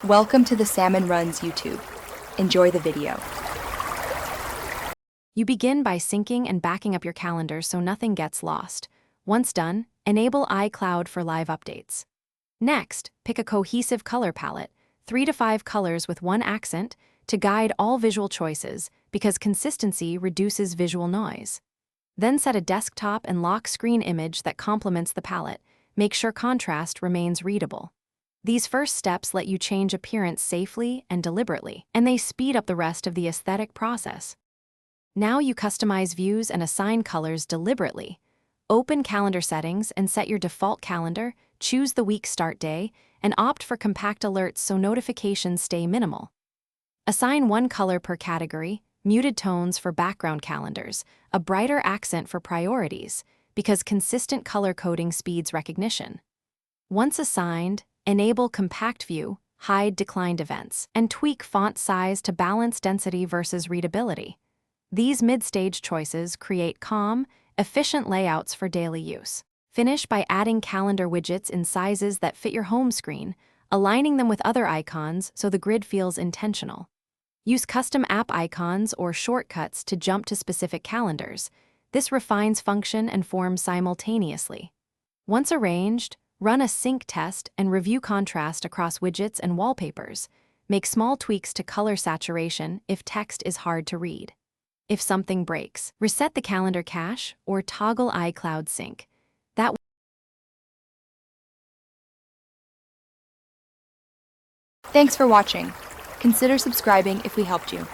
Welcome to the Salmon Runs YouTube. Enjoy the video. You begin by syncing and backing up your calendar so nothing gets lost. Once done, enable iCloud for live updates. Next, pick a cohesive color palette, 3 to 5 colors with one accent, to guide all visual choices because consistency reduces visual noise. Then set a desktop and lock screen image that complements the palette. Make sure contrast remains readable. These first steps let you change appearance safely and deliberately, and they speed up the rest of the aesthetic process. Now you customize views and assign colors deliberately. Open calendar settings and set your default calendar, choose the week start day, and opt for compact alerts so notifications stay minimal. Assign one color per category, muted tones for background calendars, a brighter accent for priorities, because consistent color coding speeds recognition. Once assigned, enable compact view, hide declined events, and tweak font size to balance density versus readability. These mid-stage choices create calm, efficient layouts for daily use. Finish by adding calendar widgets in sizes that fit your home screen, aligning them with other icons so the grid feels intentional. Use custom app icons or shortcuts to jump to specific calendars. This refines function and form simultaneously. Once arranged, run a sync test and review contrast across widgets and wallpapers. Make small tweaks to color saturation if text is hard to read. If something breaks, reset the calendar cache or toggle iCloud sync. Thanks for watching. Consider subscribing if we helped you.